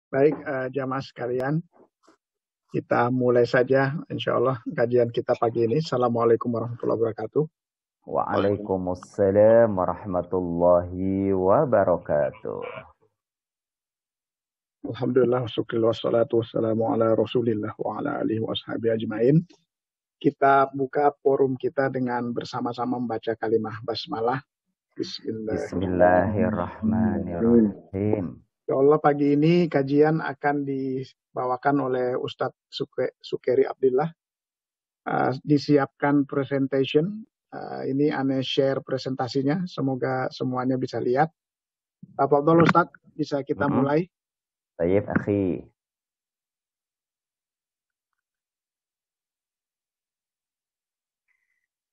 Baik, jamaah sekalian, kita mulai saja insya Allah kajian kita pagi ini. Assalamualaikum warahmatullahi wabarakatuh. Waalaikumsalam warahmatullahi wabarakatuh. Alhamdulillah, wassalatu wassalamu ala rasulillah wa ala alihi wa ashabihi ajmain. Kita buka forum kita dengan bersama-sama membaca kalimah basmalah. Bismillahirrahmanirrahim. Ya Allah, pagi ini kajian akan dibawakan oleh Ustadz Sukeri Abdillah. Disiapkan presentation. Ini aneh share presentasinya. Semoga semuanya bisa lihat. Tafadhol Ustadz, bisa kita mulai. Baik, akhi.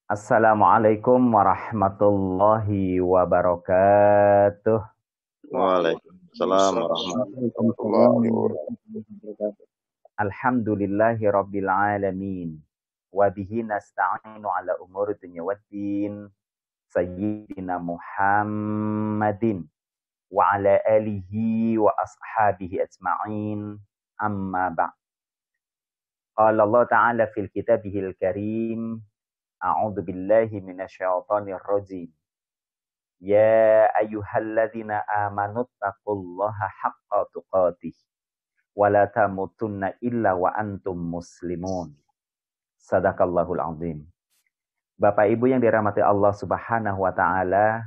Assalamualaikum warahmatullahi wabarakatuh. Waalaikumsalam warahmatullahi wabarakatuh. Alhamdulillahi rabbil alamin. Wa bihi nasta'inu ala umuri dunya waddin. Sayyidina Muhammadin wa ala alihi wa ashabihi ajma'in. Amma ba'd. Qala Allah Ta'ala fil kitabihil karim. A'udzu billahi minasyaitonir rajim. Ya ayyuhalladzina amanu taqullaha haqqa tuqatih wa la tamutunna illa wa antum muslimun. Sadaqallahul azim. Bapak Ibu yang dirahmati Allah Subhanahu wa taala,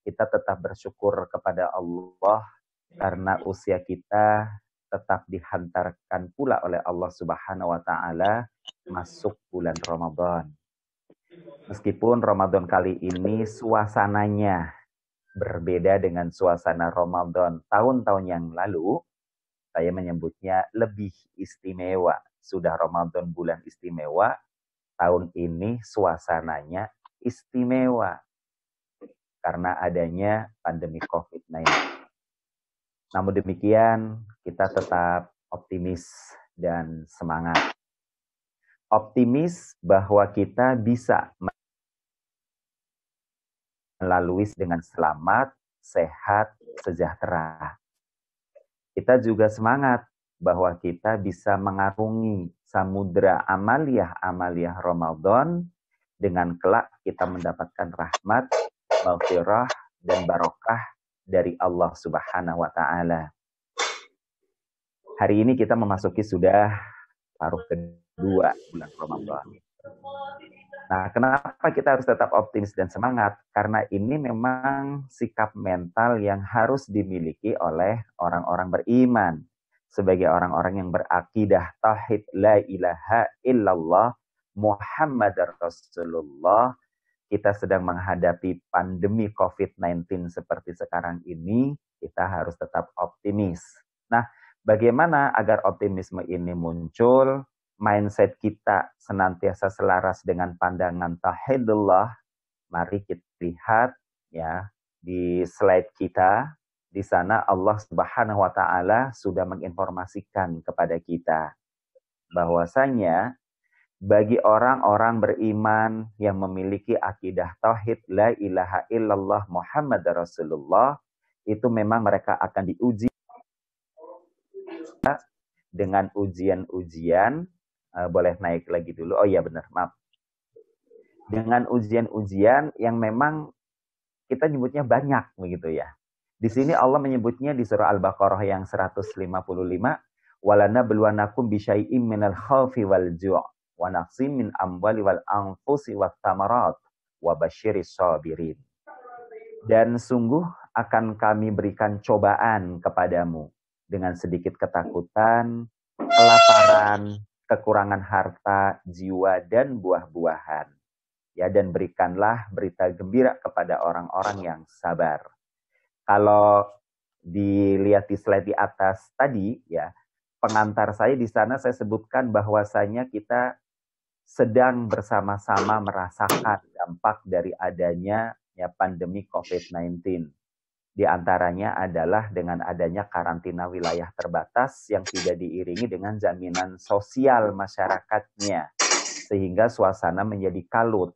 kita tetap bersyukur kepada Allah karena usia kita tetap dihantarkan pula oleh Allah Subhanahu wa taala masuk bulan Ramadan. Meskipun Ramadan kali ini suasananya berbeda dengan suasana Ramadan tahun-tahun yang lalu, saya menyebutnya lebih istimewa. Sudah Ramadan bulan istimewa, tahun ini suasananya istimewa karena adanya pandemi COVID-19. Namun demikian, kita tetap optimis dan semangat. Optimis bahwa kita bisa melalui dengan selamat, sehat, sejahtera. Kita juga semangat bahwa kita bisa mengarungi samudra amaliyah Ramadan dengan kelak kita mendapatkan rahmat, maghfirah, dan barokah dari Allah Subhanahu wa taala. Hari ini kita memasuki sudah paruh kedua bulan Ramadan. Nah, kenapa kita harus tetap optimis dan semangat? Karena ini memang sikap mental yang harus dimiliki oleh orang-orang beriman. Sebagai orang-orang yang berakidah tauhid la ilaha illallah Muhammadar Rasulullah, kita sedang menghadapi pandemi COVID-19 seperti sekarang ini, kita harus tetap optimis. Nah, bagaimana agar optimisme ini muncul? Mindset kita senantiasa selaras dengan pandangan tauhidullah. Mari kita lihat ya di slide kita. Di sana Allah Subhanahu wa taala sudah menginformasikan kepada kita bahwasanya bagi orang-orang beriman yang memiliki akidah tauhid la ilaha illallah Muhammad Rasulullah, itu memang mereka akan diuji dengan ujian-ujian. Boleh naik lagi dulu. Oh iya benar, maaf. Dengan ujian-ujian yang memang kita nyebutnya banyak begitu ya. Di sini Allah menyebutnya di surah Al-Baqarah yang 155, walana belwanakum bisyai'im minal khawfi wal ju' wa naqsim min amwali wal anfusi wat tamarat wa basyiris sabirin. Dan sungguh akan kami berikan cobaan kepadamu dengan sedikit ketakutan, kelaparan, kekurangan harta, jiwa, dan buah-buahan. Ya, dan berikanlah berita gembira kepada orang-orang yang sabar. Kalau dilihat di slide di atas tadi, ya, pengantar saya di sana saya sebutkan bahwasanya kita sedang bersama-sama merasakan dampak dari adanya ya pandemi COVID-19. Di antaranya adalah dengan adanya karantina wilayah terbatas yang tidak diiringi dengan jaminan sosial masyarakatnya, sehingga suasana menjadi kalut.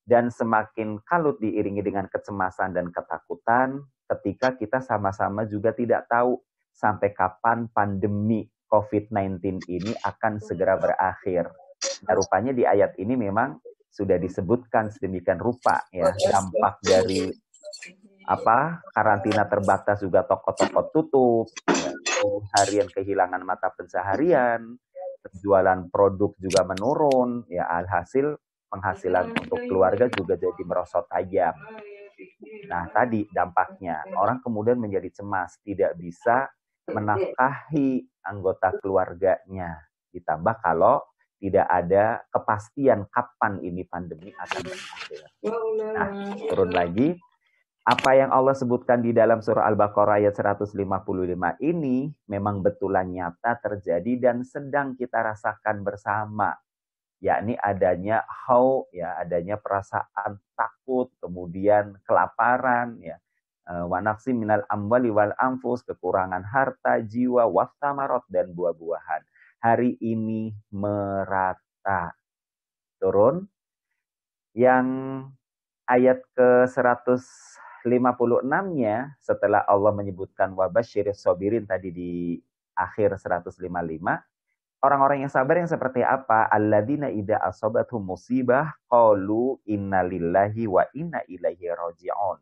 Dan semakin kalut diiringi dengan kecemasan dan ketakutan, ketika kita sama-sama juga tidak tahu sampai kapan pandemi COVID-19 ini akan segera berakhir. Nah, rupanya di ayat ini memang sudah disebutkan sedemikian rupa ya, dampak dari karantina terbatas juga toko-toko tutup, ya, harian kehilangan mata pencaharian, penjualan produk juga menurun, ya alhasil penghasilan untuk keluarga juga jadi merosot tajam. Nah, tadi dampaknya orang kemudian menjadi cemas, tidak bisa menafkahi anggota keluarganya. Ditambah kalau tidak ada kepastian kapan ini pandemi akan berakhir. Nah, turun lagi. Apa yang Allah sebutkan di dalam surah Al-Baqarah ayat 155 ini memang betulan nyata terjadi dan sedang kita rasakan bersama. Yakni adanya adanya perasaan takut, kemudian kelaparan, ya. Wa naqsim minal amwali wal anfus, kekurangan harta, jiwa, wastamarot, dan buah-buahan. Hari ini merata. Turun. Yang ayat ke-156-nya setelah Allah menyebutkan wabasyiris sabirin tadi di akhir 155, orang-orang yang sabar yang seperti apa? Alladzina idza asabathum musibah qalu innalillahi wa inna ilaihi raji'un.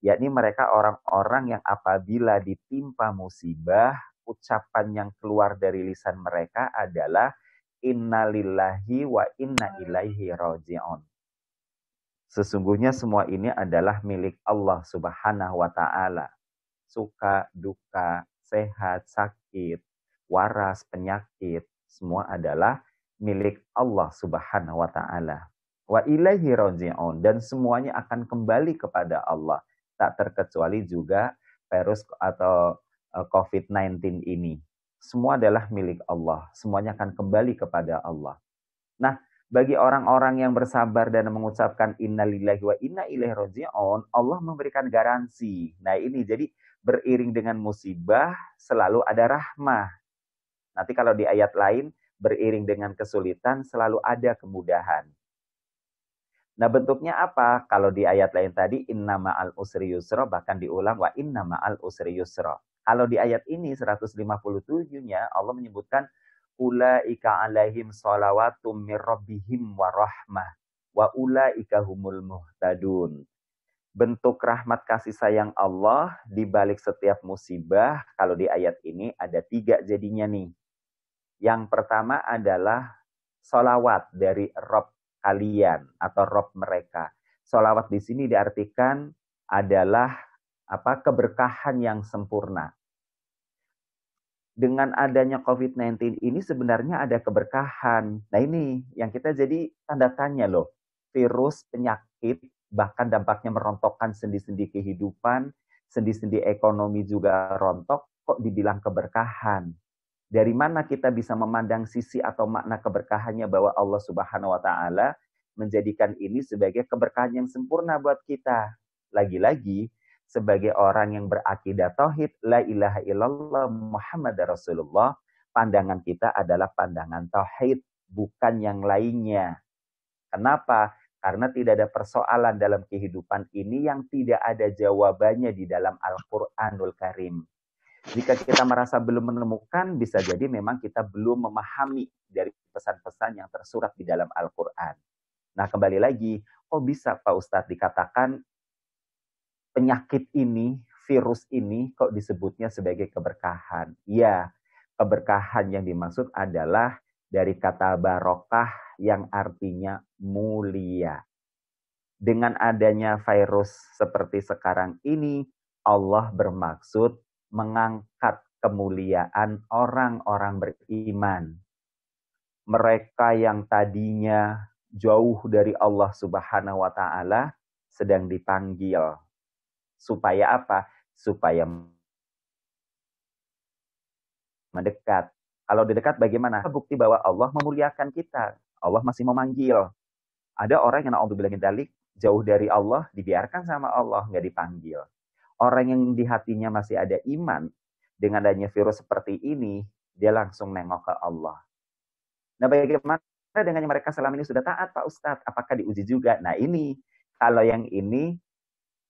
Yakni mereka orang-orang yang apabila ditimpa musibah, ucapan yang keluar dari lisan mereka adalah innalillahi wa inna ilaihi raji'un. Sesungguhnya semua ini adalah milik Allah Subhanahu wa ta'ala. Suka, duka, sehat, sakit, waras, penyakit, semua adalah milik Allah Subhanahu wa ta'ala. Wa ilaihi raji'un, dan semuanya akan kembali kepada Allah. Tak terkecuali juga virus atau COVID-19 ini. Semua adalah milik Allah. Semuanya akan kembali kepada Allah. Nah, bagi orang-orang yang bersabar dan mengucapkan innalillahi wa inna ilaihi raji'un, Allah memberikan garansi. Nah, ini jadi beriring dengan musibah selalu ada rahmah. Nanti kalau di ayat lain, beriring dengan kesulitan selalu ada kemudahan. Nah, bentuknya apa? Kalau di ayat lain tadi, inna ma'al usri yusra, bahkan diulang, wa inna ma'al usri yusra. Kalau di ayat ini, 157-nya, Allah menyebutkan, ulaika alaihim shalawatum mir rabbihim wa rahmah, wa ulaika humul muhtadun. Bentuk rahmat kasih sayang Allah di balik setiap musibah, kalau di ayat ini ada 3 jadinya nih. Yang pertama adalah sholawat dari Rabb kalian atau Rabb mereka. Sholawat di sini diartikan adalah keberkahan yang sempurna. Dengan adanya COVID-19 ini sebenarnya ada keberkahan. Nah, ini yang kita jadi tanda tanya loh. Virus, penyakit, bahkan dampaknya merontokkan sendi-sendi kehidupan, sendi-sendi ekonomi juga rontok, kok dibilang keberkahan. Dari mana kita bisa memandang sisi atau makna keberkahannya bahwa Allah Subhanahu wa ta'ala menjadikan ini sebagai keberkahan yang sempurna buat kita. Lagi-lagi, sebagai orang yang berakidah tauhid, la ilaha illallah Muhammad Rasulullah, pandangan kita adalah pandangan tauhid, bukan yang lainnya. Kenapa? Karena tidak ada persoalan dalam kehidupan ini yang tidak ada jawabannya di dalam Al-Quranul Karim. Jika kita merasa belum menemukan, bisa jadi memang kita belum memahami dari pesan-pesan yang tersurat di dalam Al-Quran. Nah, kembali lagi, kok bisa Pak Ustadz dikatakan penyakit ini, virus ini, kok disebutnya sebagai keberkahan? Ya, keberkahan yang dimaksud adalah dari kata barokah yang artinya mulia. Dengan adanya virus seperti sekarang ini, Allah bermaksud mengangkat kemuliaan orang-orang beriman. Mereka yang tadinya jauh dari Allah Subhanahu wa ta'ala sedang dipanggil. Supaya apa? Supaya mendekat. Kalau didekat bagaimana? Bukti bahwa Allah memuliakan kita. Allah masih memanggil. Ada orang yang na'udzubillah min dzalik, jauh dari Allah, dibiarkan sama Allah, nggak dipanggil. Orang yang di hatinya masih ada iman, dengan adanya virus seperti ini, dia langsung nengok ke Allah. Nah, bagaimana dengan yang mereka selama ini sudah taat, Pak Ustadz? Apakah diuji juga? Nah, ini, kalau yang ini,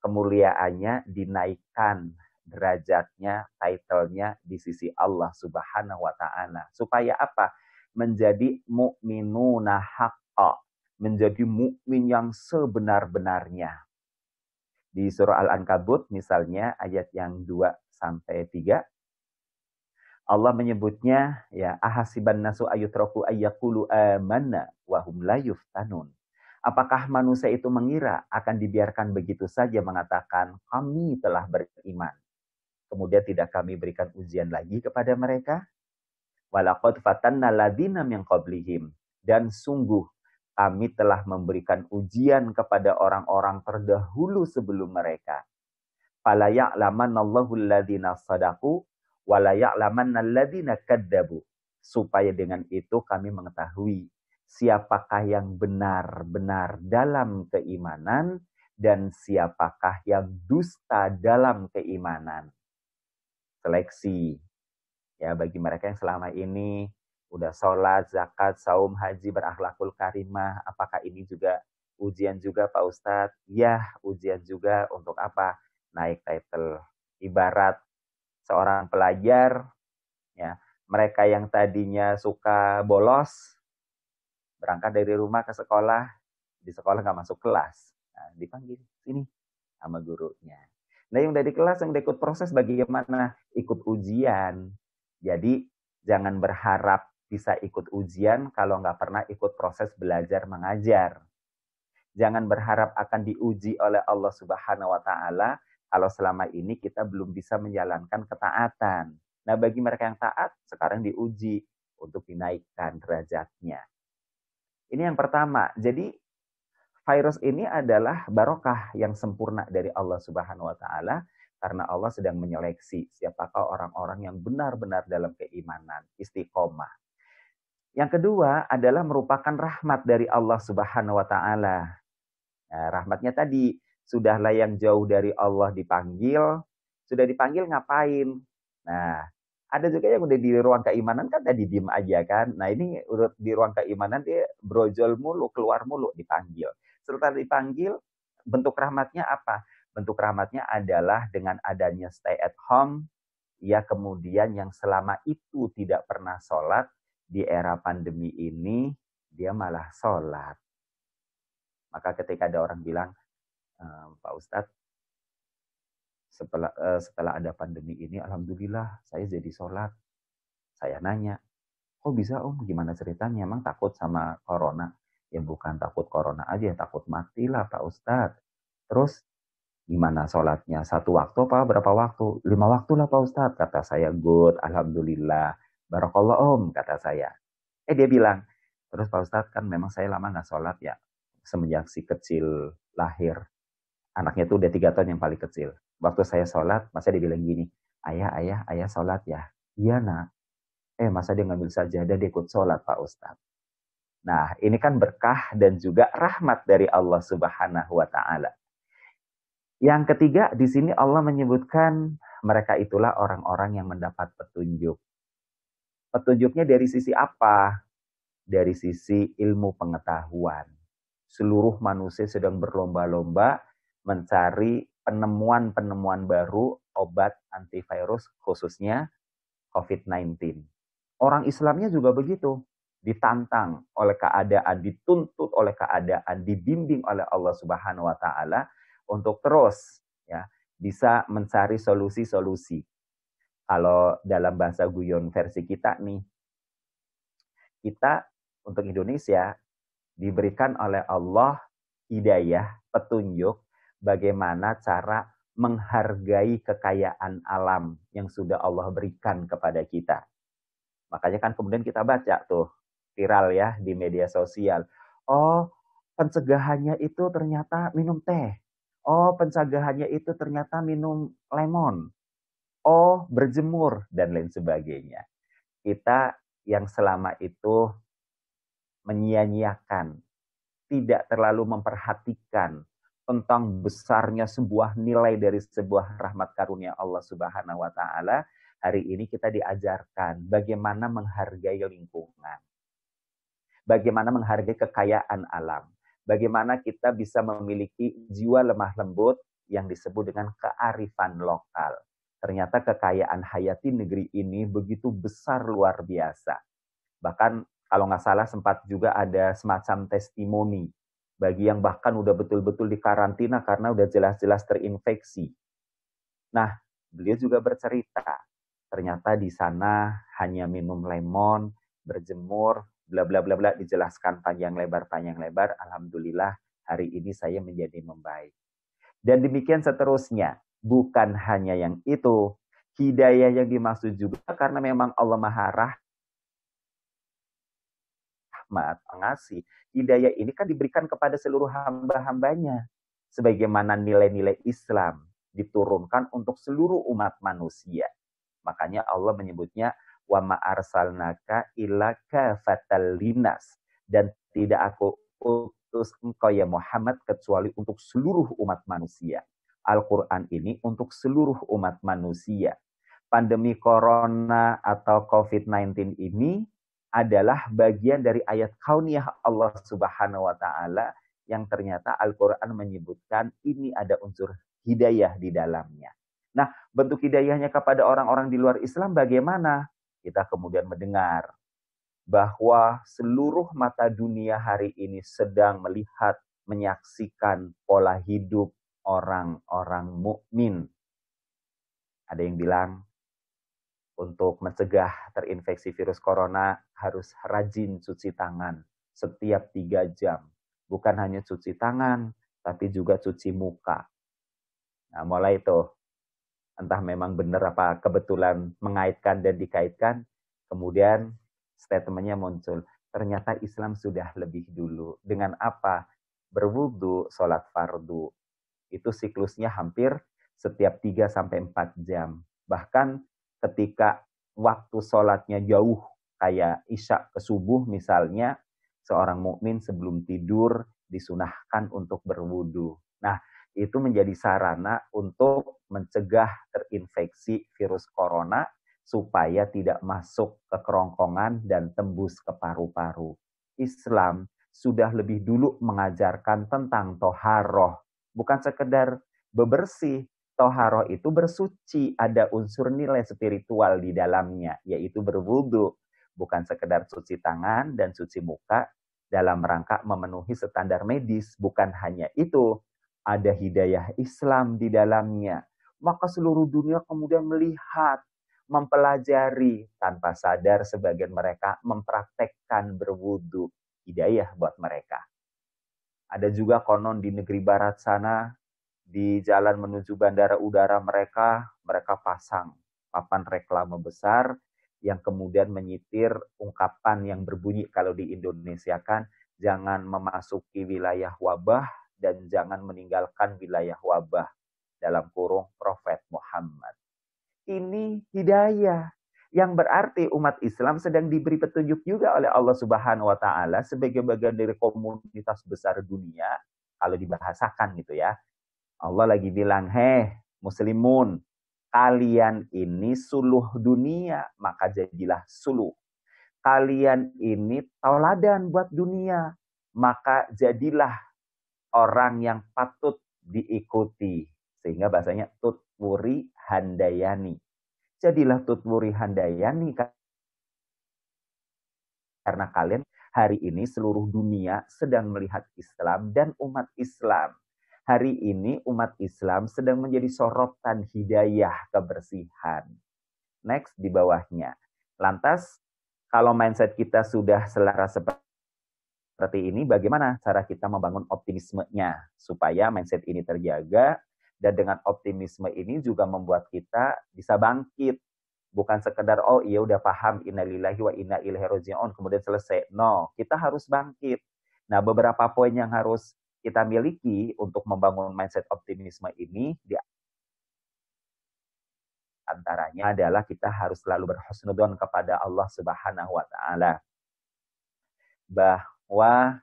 kemuliaannya dinaikkan derajatnya, title-nya di sisi Allah Subhanahu wa taala. Supaya apa? Menjadi mukminuna haqqa, menjadi mukmin yang sebenar-benarnya. Di surah Al-Ankabut misalnya ayat yang 2 sampai 3 Allah menyebutnya ya ahasiban nasu ayutraku ayyaqulu amanna wa hum la yuftanun. Apakah manusia itu mengira akan dibiarkan begitu saja mengatakan kami telah beriman. Kemudian tidak kami berikan ujian lagi kepada mereka? Walaqad fatanna ladzina min qablihim. Dan sungguh kami telah memberikan ujian kepada orang-orang terdahulu sebelum mereka. Fala ya'lamanallahu alladzina shadaqu wala ya'lamanna alladzina kadzabu. Supaya dengan itu kami mengetahui siapakah yang benar-benar dalam keimanan dan siapakah yang dusta dalam keimanan. Seleksi ya bagi mereka yang selama ini udah sholat, zakat, saum, haji, berakhlakul karimah. Apakah ini juga ujian juga Pak Ustadz? Ya, ujian juga untuk apa? Naik title. Ibarat seorang pelajar, ya mereka yang tadinya suka bolos, berangkat dari rumah ke sekolah, di sekolah nggak masuk kelas. Nah, dipanggil, sini sama gurunya. Nah yang udah di kelas, yang udah ikut proses bagaimana? Ikut ujian. Jadi jangan berharap bisa ikut ujian kalau nggak pernah ikut proses belajar mengajar. Jangan berharap akan diuji oleh Allah Subhanahu wa taala kalau selama ini kita belum bisa menjalankan ketaatan. Nah, bagi mereka yang taat sekarang diuji untuk dinaikkan derajatnya. Ini yang pertama. Jadi virus ini adalah barokah yang sempurna dari Allah Subhanahu wa taala karena Allah sedang menyeleksi siapakah orang-orang yang benar-benar dalam keimanan, istiqomah. Yang kedua adalah merupakan rahmat dari Allah Subhanahu wa taala. Nah, rahmatnya tadi, sudahlah yang jauh dari Allah dipanggil, sudah dipanggil ngapain? Nah, ada juga yang udah di ruang keimanan kan tadi diem aja kan. Nah, ini udah di ruang keimanan dia brojol mulu, keluar mulu dipanggil. Setelah dipanggil, bentuk rahmatnya apa? Bentuk rahmatnya adalah dengan adanya stay at home, ya kemudian yang selama itu tidak pernah sholat, di era pandemi ini, dia malah sholat. Maka ketika ada orang bilang, Pak Ustadz, setelah ada pandemi ini, alhamdulillah saya jadi sholat. Saya nanya, kok bisa Om? Gimana ceritanya? Emang takut sama corona? Ya bukan takut corona aja, takut mati lah Pak Ustadz. Terus gimana sholatnya? 1 waktu apa berapa waktu? 5 waktu lah Pak Ustadz. Kata saya, good, alhamdulillah. Barakallah Om, kata saya. Dia bilang, terus Pak Ustadz kan memang saya lama gak sholat ya. Semenjak si kecil lahir. Anaknya tuh udah 3 tahun yang paling kecil. Waktu saya sholat, masa dia bilang gini, ayah sholat ya? Iya nak. Masa dia ngambil sajadah, dia ikut sholat Pak Ustadz. Nah, ini kan berkah dan juga rahmat dari Allah Subhanahu wa taala. Yang ketiga, di sini Allah menyebutkan mereka itulah orang-orang yang mendapat petunjuk. Petunjuknya dari sisi apa? Dari sisi ilmu pengetahuan. Seluruh manusia sedang berlomba-lomba mencari penemuan-penemuan baru obat antivirus khususnya COVID-19. Orang Islamnya juga begitu. Ditantang oleh keadaan, dituntut oleh keadaan, dibimbing oleh Allah Subhanahu wa taala untuk terus ya bisa mencari solusi-solusi. Kalau dalam bahasa guyon versi kita nih, kita untuk Indonesia diberikan oleh Allah hidayah, petunjuk bagaimana cara menghargai kekayaan alam yang sudah Allah berikan kepada kita. Makanya kan kemudian kita baca tuh, viral ya di media sosial. Oh, pencegahannya itu ternyata minum teh. Oh, pencegahannya itu ternyata minum lemon. Oh, berjemur, dan lain sebagainya. Kita yang selama itu menyia-nyiakan, tidak terlalu memperhatikan tentang besarnya sebuah nilai dari sebuah rahmat karunia Allah Subhanahu wa taala, hari ini kita diajarkan bagaimana menghargai lingkungan. Bagaimana menghargai kekayaan alam. Bagaimana kita bisa memiliki jiwa lemah lembut yang disebut dengan kearifan lokal. Ternyata kekayaan hayati negeri ini begitu besar luar biasa. Bahkan kalau nggak salah sempat juga ada semacam testimoni bagi yang bahkan udah betul-betul dikarantina karena udah jelas-jelas terinfeksi. Nah, beliau juga bercerita, ternyata di sana hanya minum lemon, berjemur, bla bla bla bla, dijelaskan panjang lebar. Alhamdulillah hari ini saya menjadi membaik. Dan demikian seterusnya. Bukan hanya yang itu, hidayah yang dimaksud juga karena memang Allah Maha Rahmat, pengasih. Hidayah ini kan diberikan kepada seluruh hamba-hambanya. Sebagaimana nilai-nilai Islam diturunkan untuk seluruh umat manusia. Makanya Allah menyebutnya wa ma arsalnaka illa kafatal linnas, dan tidak aku utus engkau ya Muhammad kecuali untuk seluruh umat manusia. Al-Quran ini untuk seluruh umat manusia. Pandemi corona atau COVID-19 ini adalah bagian dari ayat kauniyah Allah Subhanahu wa taala yang ternyata Al-Quran menyebutkan ini ada unsur hidayah di dalamnya. Nah, bentuk hidayahnya kepada orang-orang di luar Islam bagaimana? Kita kemudian mendengar bahwa seluruh mata dunia hari ini sedang melihat, menyaksikan pola hidup orang-orang mukmin. Ada yang bilang untuk mencegah terinfeksi virus corona harus rajin cuci tangan setiap 3 jam. Bukan hanya cuci tangan, tapi juga cuci muka. Nah, mulai itu, entah memang benar apa kebetulan mengaitkan dan dikaitkan, kemudian statementnya muncul. Ternyata Islam sudah lebih dulu. Dengan apa? Berwudu, sholat fardu. Itu siklusnya hampir setiap 3-4 jam. Bahkan ketika waktu sholatnya jauh, kayak isya ke subuh misalnya, seorang mukmin sebelum tidur disunahkan untuk berwudu. Nah, itu menjadi sarana untuk mencegah terinfeksi virus corona supaya tidak masuk ke kerongkongan dan tembus ke paru-paru. Islam sudah lebih dulu mengajarkan tentang toharoh. Bukan sekedar bebersih, toharoh itu bersuci, ada unsur nilai spiritual di dalamnya, yaitu berwudu. Bukan sekedar cuci tangan dan cuci muka dalam rangka memenuhi standar medis. Bukan hanya itu, ada hidayah Islam di dalamnya. Maka seluruh dunia kemudian melihat, mempelajari, tanpa sadar sebagian mereka mempraktekkan berwudu. Hidayah buat mereka. Ada juga konon di negeri barat sana, di jalan menuju bandara udara mereka pasang papan reklame besar yang kemudian menyitir ungkapan yang berbunyi kalau di Indonesia kan, jangan memasuki wilayah wabah dan jangan meninggalkan wilayah wabah, dalam kurung Prophet Muhammad. Ini hidayah yang berarti umat Islam sedang diberi petunjuk juga oleh Allah Subhanahu wa taala sebagai bagian dari komunitas besar dunia, kalau dibahasakan gitu ya. Allah lagi bilang, "Heh, muslimun, kalian ini suluh dunia, maka jadilah suluh. Kalian ini tauladan buat dunia, maka jadilah orang yang patut diikuti." Sehingga bahasanya tutwuri handayani. Jadilah tutwuri handayani karena kalian hari ini seluruh dunia sedang melihat Islam dan umat Islam. Hari ini umat Islam sedang menjadi sorotan hidayah kebersihan. Next di bawahnya. Lantas kalau mindset kita sudah selaras seperti ini, bagaimana cara kita membangun optimismenya supaya mindset ini terjaga, dan dengan optimisme ini juga membuat kita bisa bangkit. Bukan sekedar, oh iya udah paham, innalillahi wa inna ilaihi raji'un, kemudian selesai. No, kita harus bangkit. Nah, beberapa poin yang harus kita miliki untuk membangun mindset optimisme ini, di antaranya adalah kita harus selalu berhusnudzon kepada Allah Subhanahu wa taala. Bahwa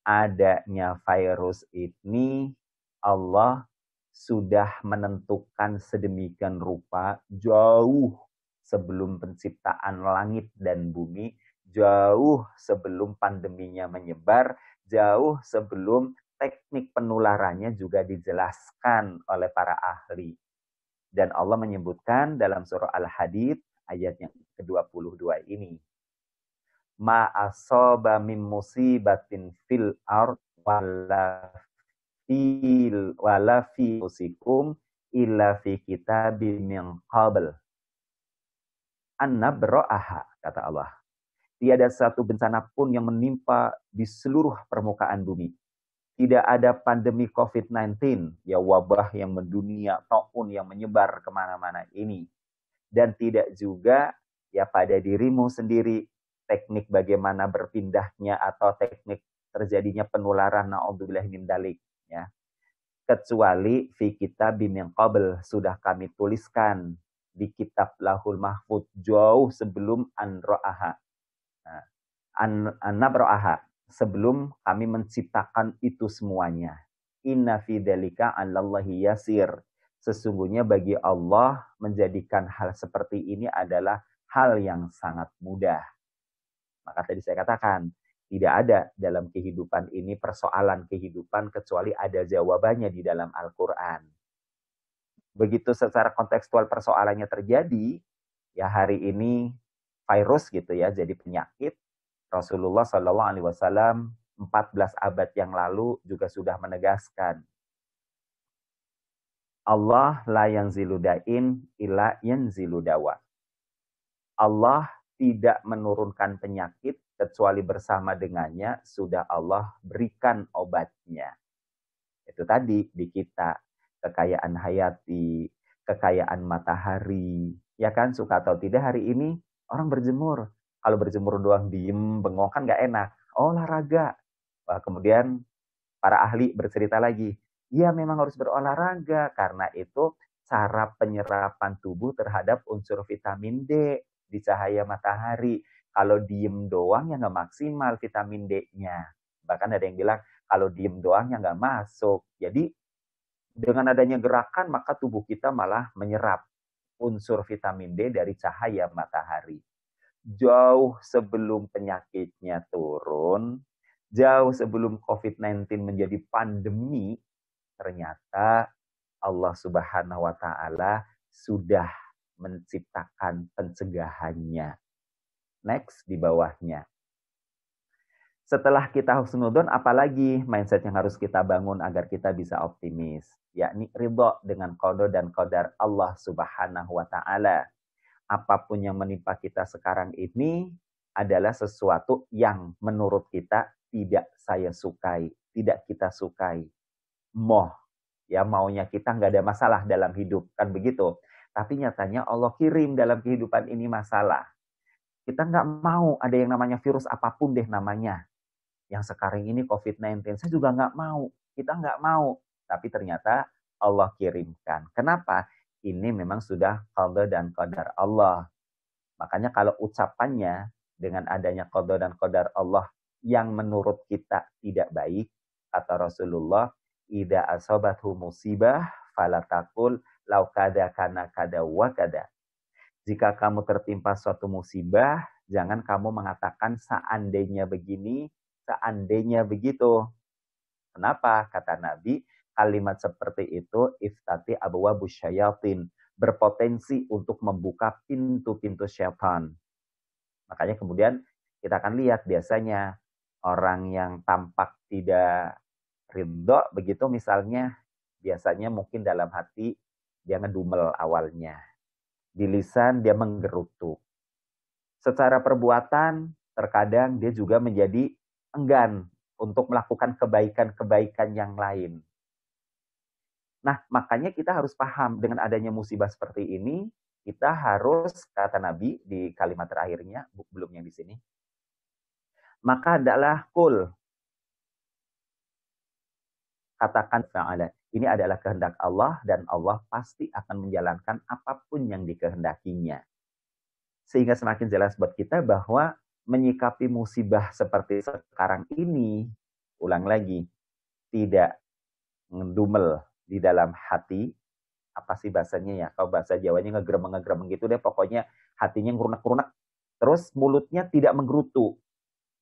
adanya virus ini Allah sudah menentukan sedemikian rupa jauh sebelum penciptaan langit dan bumi, jauh sebelum pandeminya menyebar, jauh sebelum teknik penularannya juga dijelaskan oleh para ahli. Dan Allah menyebutkan dalam surah Al-Hadid ayat yang ke-22 ini. Ma asaba min musibatin fil ard wala fi usikum illa fi kitabim min qabl an nabra'aha, kata Allah. Tiada satu bencana pun yang menimpa di seluruh permukaan bumi. Tidak ada pandemi COVID-19, ya wabah yang mendunia, taun yang menyebar kemana-mana ini. Dan tidak juga ya pada dirimu sendiri, teknik bagaimana berpindahnya atau teknik terjadinya penularan, na'udzubillah min dalik. Ya. Kecuali fi kitabim min qabl, sudah kami tuliskan di kitab Lahul Mahfuz jauh sebelum an-ra'aha. An-nabra'aha, sebelum kami menciptakan itu semuanya. Inna fi dzalika 'alallahi yasir. Sesungguhnya bagi Allah menjadikan hal seperti ini adalah hal yang sangat mudah. Maka tadi saya katakan, tidak ada dalam kehidupan ini persoalan kehidupan kecuali ada jawabannya di dalam Al-Quran. Begitu secara kontekstual persoalannya terjadi, ya hari ini virus gitu ya, jadi penyakit. Rasulullah SAW 14 abad yang lalu juga sudah menegaskan, Allah la yanzilu da'in illa yanzilu dawa. Allah tidak menurunkan penyakit kecuali bersama dengannya sudah Allah berikan obatnya. Itu tadi di kita, kekayaan hayati, kekayaan matahari, ya kan, suka atau tidak hari ini orang berjemur. Kalau berjemur doang diem, bengong kan gak enak. Olahraga. Wah, kemudian para ahli bercerita lagi. Ya memang harus berolahraga. Karena itu cara penyerapan tubuh terhadap unsur vitamin D di cahaya matahari. Kalau diem doang ya gak maksimal vitamin D-nya. Bahkan ada yang bilang kalau diem doang ya gak masuk. Jadi dengan adanya gerakan maka tubuh kita malah menyerap unsur vitamin D dari cahaya matahari. Jauh sebelum penyakitnya turun, jauh sebelum COVID-19 menjadi pandemi, ternyata Allah Subhanahu wa Ta'ala sudah menciptakan pencegahannya. Next di bawahnya. Setelah kita husnudon, apalagi mindset yang harus kita bangun agar kita bisa optimis, yakni ridho dengan qada dan qadar Allah Subhanahu wa Ta'ala. Apapun yang menimpa kita sekarang ini adalah sesuatu yang menurut kita tidak saya sukai, tidak kita sukai. Ya maunya kita nggak ada masalah dalam hidup, kan begitu. Tapi nyatanya Allah kirim dalam kehidupan ini masalah. Kita nggak mau ada yang namanya virus apapun deh namanya. Yang sekarang ini COVID-19, saya juga nggak mau. Kita nggak mau. Tapi ternyata Allah kirimkan. Kenapa? Ini memang sudah qada dan qadar Allah. Makanya kalau ucapannya dengan adanya qada dan qadar Allah yang menurut kita tidak baik, kata Rasulullah, idza asabathu musibah fala taqul law kada kana kada wa kada. Jika kamu tertimpa suatu musibah, jangan kamu mengatakan seandainya begini, seandainya begitu. Kenapa? Kata Nabi, kalimat seperti itu iftati abwabus syayatin, berpotensi untuk membuka pintu-pintu syaitan. Makanya kemudian kita akan lihat biasanya orang yang tampak tidak ridho begitu misalnya, biasanya mungkin dalam hati dia ngedumel awalnya. Di lisan dia menggerutu. Secara perbuatan terkadang dia juga menjadi enggan untuk melakukan kebaikan-kebaikan yang lain. Nah, makanya kita harus paham dengan adanya musibah seperti ini, kita harus, kata Nabi di kalimat terakhirnya, belum yang di sini, maka adalah kul. Katakan, ini adalah kehendak Allah dan Allah pasti akan menjalankan apapun yang dikehendakinya. Sehingga semakin jelas buat kita bahwa menyikapi musibah seperti sekarang ini, ulang lagi, tidak ngedumel di dalam hati, apa sih bahasanya ya, kalau bahasa Jawanya ngegremeng gitu deh, pokoknya hatinya ngurunek-ngurunek, terus mulutnya tidak menggerutu.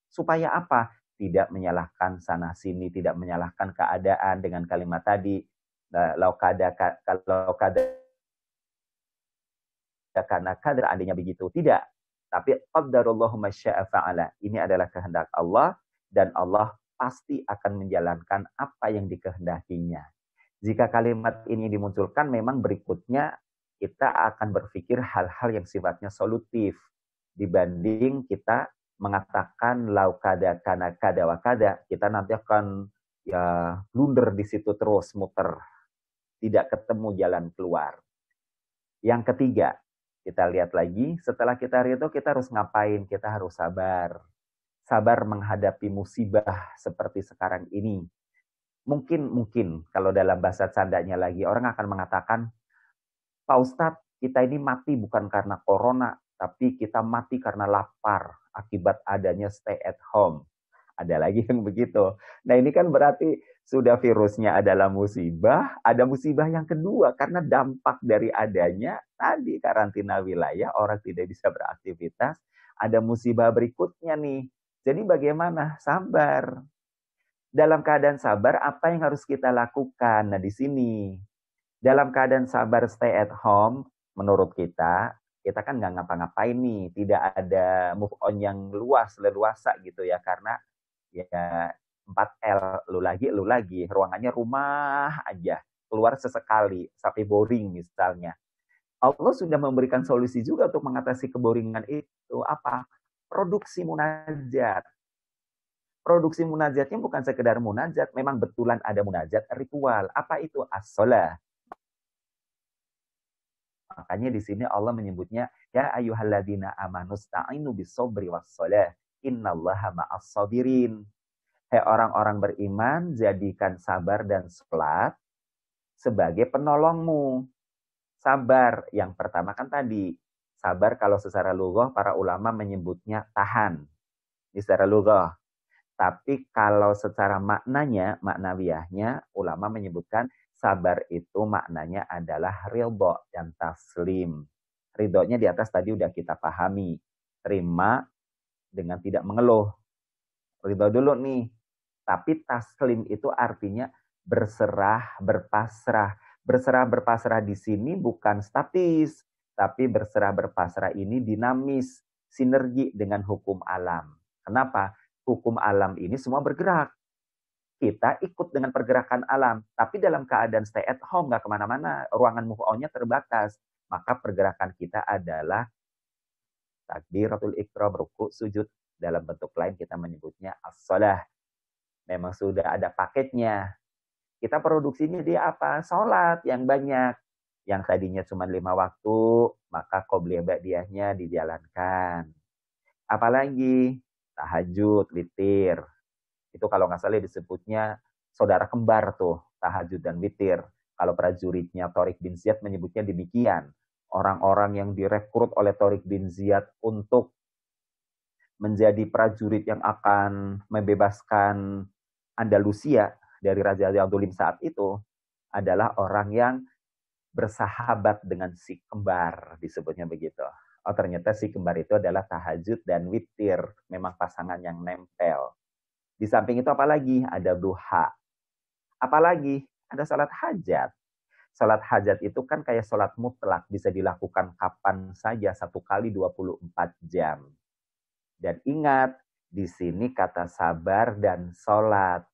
Supaya apa? Tidak menyalahkan sana sini, tidak menyalahkan keadaan dengan kalimat tadi, kalau kada karena kadar adanya begitu. Tidak. Tapi qadarullahu masya'a fa'ala. Ini adalah kehendak Allah dan Allah pasti akan menjalankan apa yang dikehendakinya. Jika kalimat ini dimunculkan, memang berikutnya kita akan berpikir hal-hal yang sifatnya solutif dibanding kita mengatakan lau kada kana kada wa kada. Kita nanti akan ya blunder di situ terus muter, tidak ketemu jalan keluar. Yang ketiga, kita lihat lagi, setelah kita ridho kita harus ngapain? Kita harus sabar. Sabar menghadapi musibah seperti sekarang ini. Mungkin kalau dalam bahasa candanya lagi, orang akan mengatakan, Pak Ustadz, kita ini mati bukan karena corona, tapi kita mati karena lapar akibat adanya stay at home. Ada lagi yang begitu. Nah ini kan berarti sudah virusnya adalah musibah, ada musibah yang kedua karena dampak dari adanya tadi karantina wilayah, orang tidak bisa beraktivitas, ada musibah berikutnya nih. Jadi bagaimana? Sabar. Dalam keadaan sabar, apa yang harus kita lakukan? Nah, di sini. Dalam keadaan sabar stay at home, menurut kita kan nggak ngapa-ngapain nih. Tidak ada move on yang leluasa gitu ya. Karena ya 4L, lu lagi. Ruangannya rumah aja. Keluar sesekali, sampai boring misalnya. Allah sudah memberikan solusi juga untuk mengatasi keboringan itu. Apa? Produksi munajat. Produksi munajatnya bukan sekedar munajat, memang betulan ada munajat ritual. Apa itu? As-shalah. Makanya di sini Allah menyebutnya ya ayyuhalladzina amanu sta'inu bis-sabri was-shalah. Innallaha ma'as-sabirin. Hai orang-orang beriman, jadikan sabar dan salat sebagai penolongmu. Sabar yang pertama kan tadi, sabar kalau secara lughah para ulama menyebutnya tahan. Ini secara lughah. Tapi kalau secara maknanya, maknawiyahnya, ulama menyebutkan sabar itu maknanya adalah ridho dan taslim. Ridhonya di atas tadi udah kita pahami. Terima dengan tidak mengeluh. Ridho dulu nih. Tapi taslim itu artinya berserah, berpasrah. Berserah, berpasrah di sini bukan statis. Tapi berserah, berpasrah ini dinamis. Sinergi dengan hukum alam. Kenapa? Hukum alam ini semua bergerak. Kita ikut dengan pergerakan alam. Tapi dalam keadaan stay at home, nggak kemana-mana. Ruangan move on-nya terbatas. Maka pergerakan kita adalah takbiratul ihram, ruku, sujud. Dalam bentuk lain kita menyebutnya as-shalah. Memang sudah ada paketnya. Kita produksinya dia apa? Sholat yang banyak. Yang tadinya cuma 5 waktu, maka qobliyah ba'diyahnya dijalankan. Apalagi tahajud, witir. Itu kalau nggak salah disebutnya saudara kembar tuh, tahajud dan witir. Kalau prajuritnya Tariq bin Ziyad menyebutnya demikian. Orang-orang yang direkrut oleh Tariq bin Ziyad untuk menjadi prajurit yang akan membebaskan Andalusia dari Raja Abdullim saat itu adalah orang yang bersahabat dengan si kembar, disebutnya begitu. Oh ternyata si kembar itu adalah tahajud dan witir. Memang pasangan yang nempel. Di samping itu apalagi? Ada duha. Apalagi? Ada salat hajat. Salat hajat itu kan kayak salat mutlak. Bisa dilakukan kapan saja. 1 kali 24 jam. Dan ingat, di sini kata sabar dan salat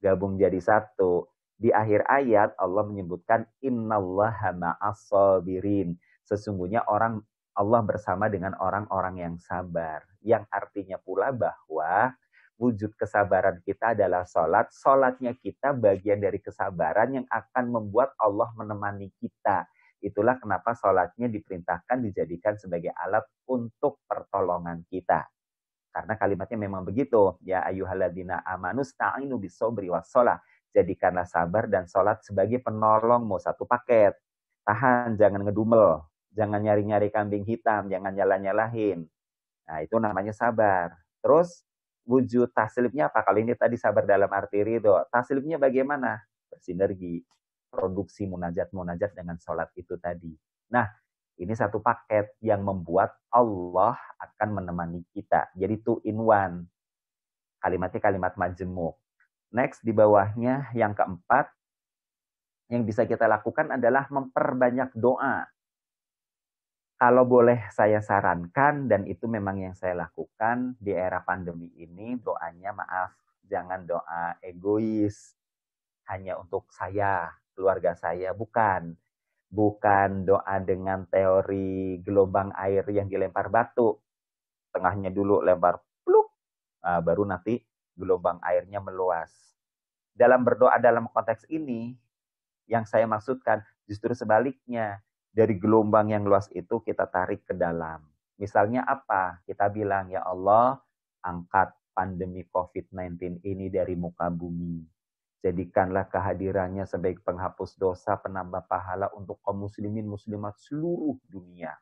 gabung jadi satu. Di akhir ayat Allah menyebutkan innallaha ma'as-sabirin. Sesungguhnya Allah bersama dengan orang-orang yang sabar. Yang artinya pula bahwa wujud kesabaran kita adalah sholat. Sholatnya kita bagian dari kesabaran yang akan membuat Allah menemani kita. Itulah kenapa sholatnya diperintahkan dijadikan sebagai alat untuk pertolongan kita. Karena kalimatnya memang begitu. Ya ayyuhalladzina amanu sta'inu bis-sabri was-shalah. Jadikanlah sabar dan sholat sebagai penolongmu. Satu paket. Tahan, jangan ngedumel. Jangan nyari-nyari kambing hitam, jangan nyalah-nyalahin. Nah, itu namanya sabar. Terus, wujud taslimnya apa? Kalau ini tadi sabar dalam arti ridho. Taslimnya bagaimana? Bersinergi. Produksi munajat-munajat dengan sholat itu tadi. Nah, ini satu paket yang membuat Allah akan menemani kita. Jadi 2 in 1. Kalimatnya kalimat majemuk. Next, di bawahnya yang keempat, yang bisa kita lakukan adalah memperbanyak doa. Kalau boleh saya sarankan, dan itu memang yang saya lakukan di era pandemi ini, doanya maaf, jangan doa egois, hanya untuk saya, keluarga saya, bukan. Bukan doa dengan teori gelombang air yang dilempar batu, tengahnya dulu lempar pluk, baru nanti gelombang airnya meluas. Dalam berdoa dalam konteks ini, yang saya maksudkan justru sebaliknya. Dari gelombang yang luas itu kita tarik ke dalam. Misalnya apa? Kita bilang, ya Allah, angkat pandemi COVID-19 ini dari muka bumi. Jadikanlah kehadirannya sebagai penghapus dosa, penambah pahala untuk kaum muslimin muslimat seluruh dunia.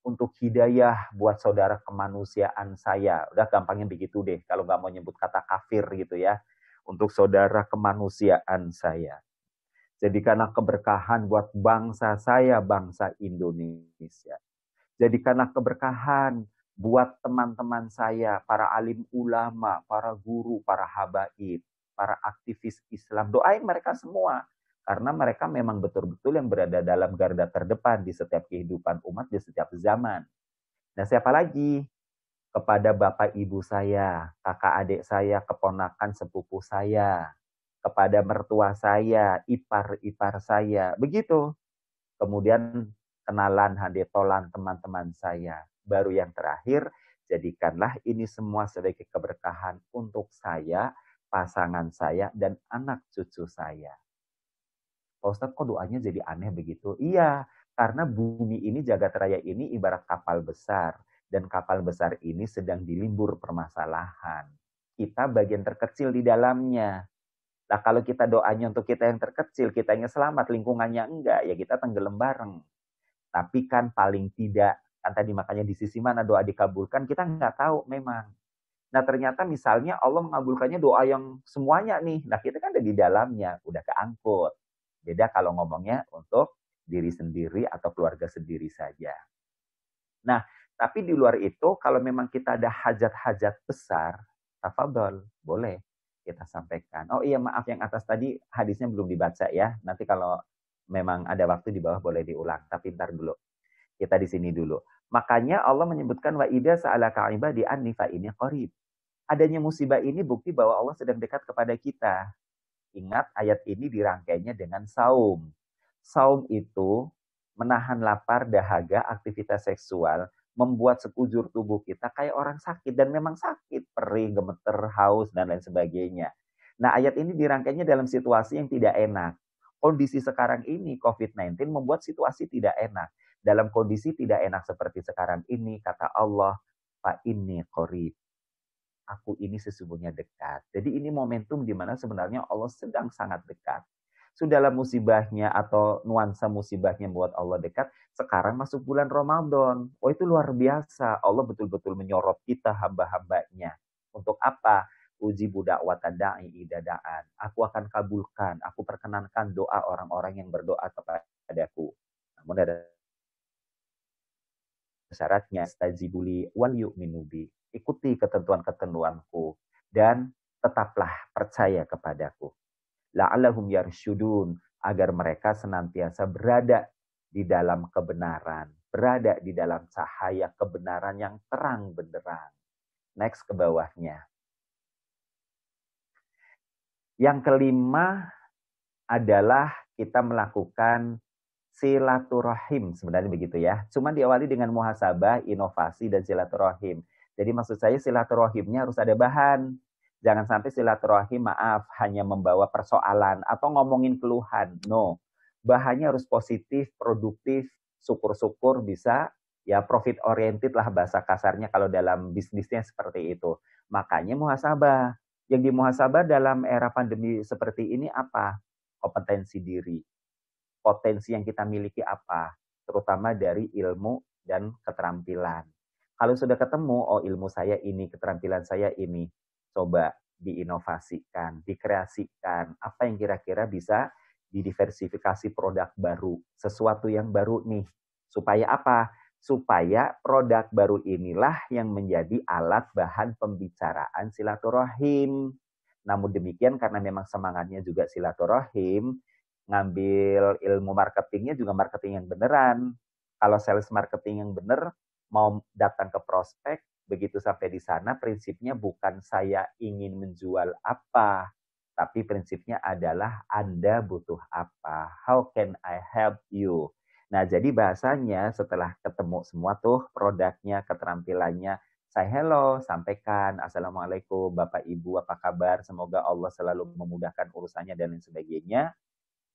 Untuk hidayah buat saudara kemanusiaan saya. Udah gampangnya begitu deh, kalau nggak mau nyebut kata kafir gitu ya. Untuk saudara kemanusiaan saya. Jadikanlah keberkahan buat bangsa saya, bangsa Indonesia. Jadikanlah keberkahan buat teman-teman saya, para alim ulama, para guru, para habaib, para aktivis Islam. Doain mereka semua. Karena mereka memang betul-betul yang berada dalam garda terdepan di setiap kehidupan umat, di setiap zaman. Nah, siapa lagi? Kepada bapak ibu saya, kakak adik saya, keponakan sepupu saya, kepada mertua saya, ipar-ipar saya. Begitu. Kemudian kenalan, handetolan teman-teman saya. Baru yang terakhir, jadikanlah ini semua sebagai keberkahan untuk saya, pasangan saya, dan anak cucu saya. Pak Ustadz, kok doanya jadi aneh begitu? Iya, karena bumi ini, jagat raya ini ibarat kapal besar. Dan kapal besar ini sedang dilimbur permasalahan. Kita bagian terkecil di dalamnya. Nah, kalau kita doanya untuk kita yang terkecil, kitanya selamat, lingkungannya enggak, ya kita tenggelam bareng. Tapi kan paling tidak, kan tadi makanya di sisi mana doa dikabulkan, kita nggak tahu memang. Nah, ternyata misalnya Allah mengabulkannya doa yang semuanya nih. Nah, kita kan ada di dalamnya, udah keangkut. Beda kalau ngomongnya untuk diri sendiri atau keluarga sendiri saja. Nah, tapi di luar itu, kalau memang kita ada hajat-hajat besar, tafadhol, boleh kita sampaikan. Oh iya, maaf yang atas tadi hadisnya belum dibaca ya. Nanti kalau memang ada waktu di bawah boleh diulang. Tapi ntar dulu. Kita di sini dulu. Makanya Allah menyebutkan wa idza sa'alaka ibadi anni fa inni qarib. Adanya musibah ini bukti bahwa Allah sedang dekat kepada kita. Ingat ayat ini dirangkainya dengan saum. Saum itu menahan lapar, dahaga, aktivitas seksual, membuat sekujur tubuh kita kayak orang sakit, dan memang sakit, perih, gemeter, haus, dan lain sebagainya. Nah, ayat ini dirangkainya dalam situasi yang tidak enak. Kondisi sekarang ini, COVID-19 membuat situasi tidak enak. Dalam kondisi tidak enak seperti sekarang ini, kata Allah, fa inni qarib. Aku ini sesungguhnya dekat. Jadi ini momentum di mana sebenarnya Allah sedang sangat dekat. Sudahlah musibahnya atau nuansa musibahnya buat Allah dekat, sekarang masuk bulan Ramadan. Oh, itu luar biasa. Allah betul-betul menyorot kita hamba-hambanya. Untuk apa? Uji budak watada'i idadaan. Aku akan kabulkan, aku perkenankan doa orang-orang yang berdoa kepadaku. Namun ada syaratnya, stajibuli wal yu'minubi. Ikuti ketentuan-ketentuanku dan tetaplah percaya kepadaku. La'allahum yarsyudun, agar mereka senantiasa berada di dalam kebenaran, berada di dalam cahaya kebenaran yang terang benderang. Next ke bawahnya. Yang kelima adalah kita melakukan silaturahim, sebenarnya begitu ya. Cuma diawali dengan muhasabah, inovasi, dan silaturahim. Jadi maksud saya silaturahimnya harus ada bahan. Jangan sampai silaturahim, maaf, hanya membawa persoalan atau ngomongin keluhan. No, bahannya harus positif, produktif, syukur-syukur bisa, ya profit oriented lah bahasa kasarnya kalau dalam bisnisnya seperti itu. Makanya muhasabah. Yang dimuhasabah dalam era pandemi seperti ini apa? Kompetensi diri. Potensi yang kita miliki apa? Terutama dari ilmu dan keterampilan. Kalau sudah ketemu, oh ilmu saya ini, keterampilan saya ini, coba diinovasikan, dikreasikan. Apa yang kira-kira bisa didiversifikasi produk baru, sesuatu yang baru nih. Supaya apa? Supaya produk baru inilah yang menjadi alat bahan pembicaraan silaturahim. Namun demikian, karena memang semangatnya juga silaturahim, ngambil ilmu marketingnya juga marketing yang beneran. Kalau sales marketing yang benar, mau datang ke prospek, begitu sampai di sana, prinsipnya bukan saya ingin menjual apa, tapi prinsipnya adalah Anda butuh apa. How can I help you? Nah, jadi bahasanya setelah ketemu semua tuh produknya, keterampilannya, say hello, sampaikan, Assalamualaikum Bapak Ibu, apa kabar? Semoga Allah selalu memudahkan urusannya dan lain sebagainya.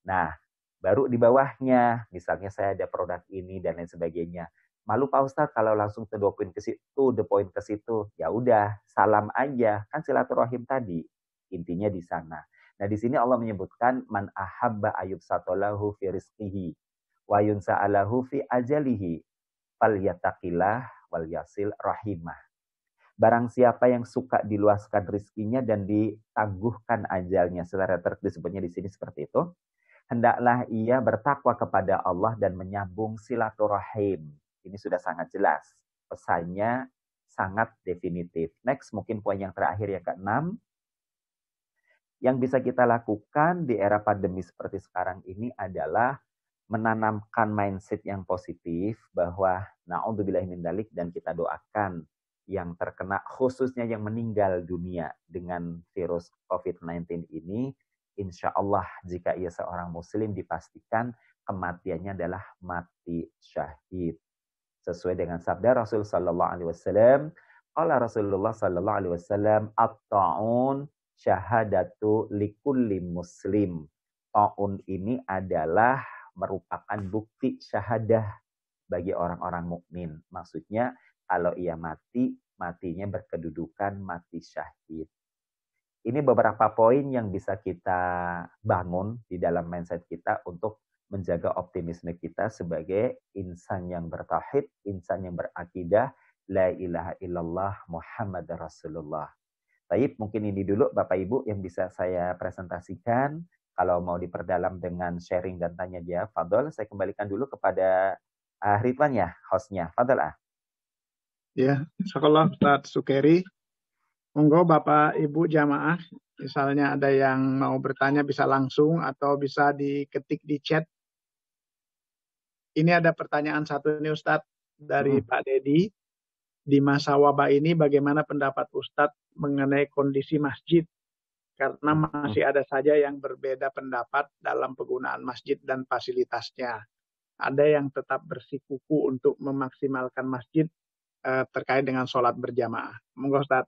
Nah, baru di bawahnya, misalnya saya ada produk ini dan lain sebagainya. Malu Pak Ustadz kalau langsung to the point ke situ. Ya udah, salam aja. Kan silaturahim tadi. Intinya di sana. Nah, di sini Allah menyebutkan man ahabba ayub satolahu fi rizqihi wa yunsa'alahu fi ajalihi fal yattaqillah wal yasil rahimah. Barang siapa yang suka diluaskan rizkinya dan ditangguhkan ajalnya, secara disebutnya di sini seperti itu, hendaklah ia bertakwa kepada Allah dan menyambung silaturahim. Ini sudah sangat jelas. Pesannya sangat definitif. Next, mungkin poin yang terakhir yang ke-6. Yang bisa kita lakukan di era pandemi seperti sekarang ini adalah menanamkan mindset yang positif bahwa na'udzubillahi min dzalik, dan kita doakan yang terkena, khususnya yang meninggal dunia dengan virus COVID-19 ini, insya Allah jika ia seorang muslim dipastikan kematiannya adalah mati syahid. Sesuai dengan sabda Rasul sallallahu alaihi wasallam, qala Rasulullah sallallahu alaihi wasallam, at-ta'un syahadatu likulli muslim. Ta'un ini adalah merupakan bukti syahadah bagi orang-orang mukmin. Maksudnya kalau ia mati, matinya berkedudukan mati syahid. Ini beberapa poin yang bisa kita bangun di dalam mindset kita untuk menjaga optimisme kita sebagai insan yang bertauhid, insan yang berakidah, la ilaha illallah Muhammad Rasulullah. Baik, mungkin ini dulu Bapak Ibu yang bisa saya presentasikan. Kalau mau diperdalam dengan sharing dan tanya jawab, Fadol, saya kembalikan dulu kepada Ridwan ya, hostnya. Fadol ah. Ya, insyaallah Ustaz Sukeri. Monggo Bapak Ibu jamaah, misalnya ada yang mau bertanya bisa langsung atau bisa diketik di chat. Ini ada pertanyaan satu ini Ustadz dari Pak Dedi. Di masa wabah ini bagaimana pendapat Ustadz mengenai kondisi masjid? Karena masih ada saja yang berbeda pendapat dalam penggunaan masjid dan fasilitasnya. Ada yang tetap bersikuku untuk memaksimalkan masjid terkait dengan sholat berjamaah. Monggo Ustadz.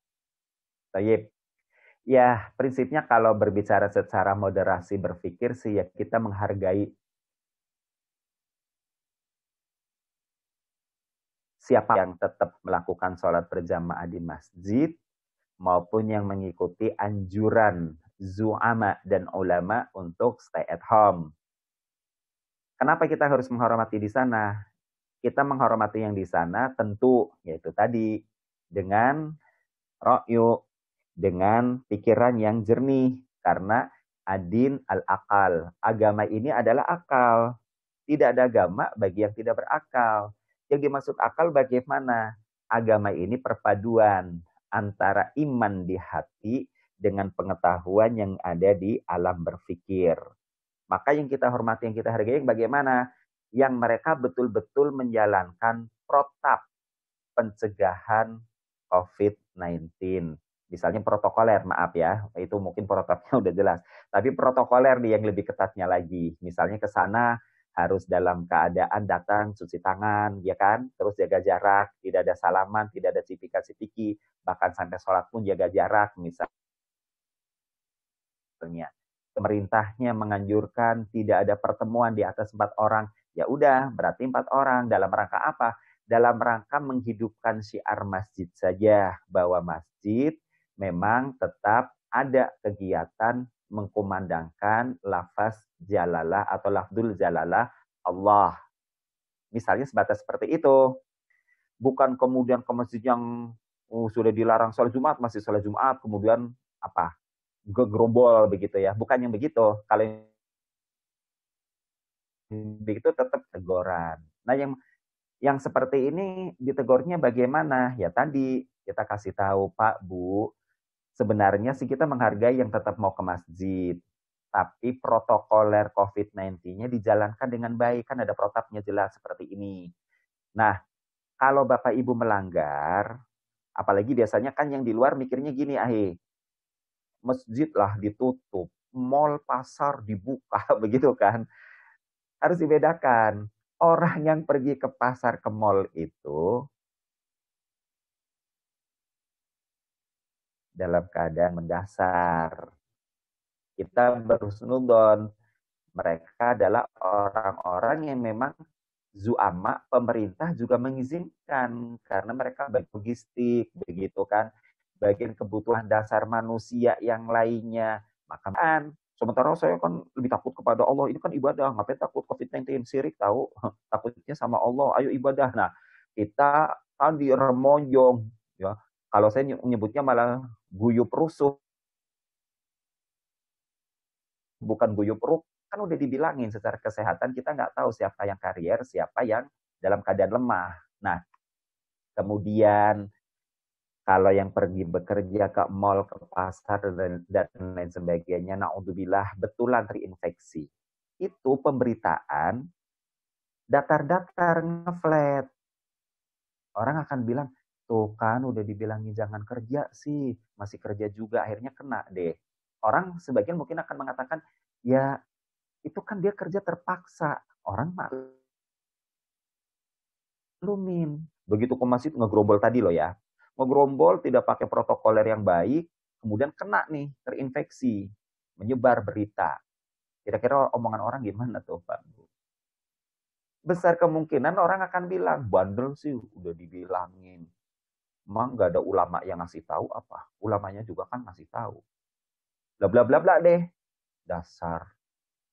Baik. Ya, prinsipnya kalau berbicara secara moderasi berpikir sih ya kita menghargai siapa yang tetap melakukan sholat berjamaah di masjid maupun yang mengikuti anjuran zu'ama dan ulama untuk stay at home. Kenapa kita harus menghormati di sana? Kita menghormati yang di sana tentu yaitu tadi dengan ro'yu, dengan pikiran yang jernih, karena adin al-akal. Agama ini adalah akal. Tidak ada agama bagi yang tidak berakal. Yang dimaksud akal bagaimana? Agama ini perpaduan antara iman di hati dengan pengetahuan yang ada di alam berpikir. Maka yang kita hormati, yang kita hargai, yang bagaimana? Yang mereka betul-betul menjalankan protap pencegahan COVID-19. Misalnya protokoler, maaf ya, itu mungkin protapnya udah jelas. Tapi protokoler nih yang lebih ketatnya lagi. Misalnya ke sana harus dalam keadaan datang cuci tangan, ya kan? Terus jaga jarak, tidak ada salaman, tidak ada cipika-cipiki, bahkan sampai sholat pun jaga jarak misalnya. Pemerintahnya menganjurkan tidak ada pertemuan di atas 4 orang. Ya udah, berarti 4 orang. Dalam rangka apa? Dalam rangka menghidupkan syiar masjid saja, bahwa masjid memang tetap ada kegiatan mengkumandangkan lafaz jalalah atau lafdul jalalah Allah. Misalnya sebatas seperti itu. Bukan kemudian ke masjid yang sudah dilarang sholat Jumat, masih sholat Jumat, kemudian apa? Gerombol begitu ya. Bukan yang begitu. Kalau yang begitu tetap teguran. Nah, yang seperti ini ditegurnya bagaimana? Ya tadi kita kasih tahu, Pak, Bu, sebenarnya sih kita menghargai yang tetap mau ke masjid. Tapi protokoler COVID-19-nya dijalankan dengan baik. Kan ada protapnya jelas seperti ini. Nah, kalau Bapak Ibu melanggar, apalagi biasanya kan yang di luar mikirnya gini, masjid lah ditutup, mall pasar dibuka, begitu kan. Harus dibedakan. Orang yang pergi ke pasar, ke mall itu dalam keadaan mendasar. Kita berhusnudon. Mereka adalah orang-orang yang memang zuama, pemerintah juga mengizinkan. Karena mereka logistik, begitu kan. Bagian kebutuhan dasar manusia yang lainnya. Makan. Sementara saya kan lebih takut kepada Allah. Ini kan ibadah. Ngapain takut COVID-19? Syirik tahu. Takutnya sama Allah. Ayo ibadah. Nah, kita kan diremonjong. Ya. Kalau saya menyebutnya malah guyup rusuh. Bukan guyup ruk. Kan udah dibilangin secara kesehatan kita nggak tahu siapa yang karier, siapa yang dalam keadaan lemah. Nah, kemudian kalau yang pergi bekerja ke mall, ke pasar, dan lain sebagainya, naudzubillah, betulan terinfeksi. Itu pemberitaan, datar-datar, ngeflat. Orang akan bilang, tuh kan udah dibilangin jangan kerja sih, masih kerja juga, akhirnya kena deh. Orang sebagian mungkin akan mengatakan, ya itu kan dia kerja terpaksa. Orang maklumin. Begitu ke masjid ngegrombol tadi loh ya. Ngegrombol tidak pakai protokoler yang baik, kemudian kena nih, terinfeksi. Menyebar berita. Kira-kira omongan orang gimana tuh Pak? Besar kemungkinan orang akan bilang, bandel sih udah dibilangin. Emang gak ada ulama yang ngasih tahu apa? Ulamanya juga kan ngasih tahu. Bla bla bla bla deh. Dasar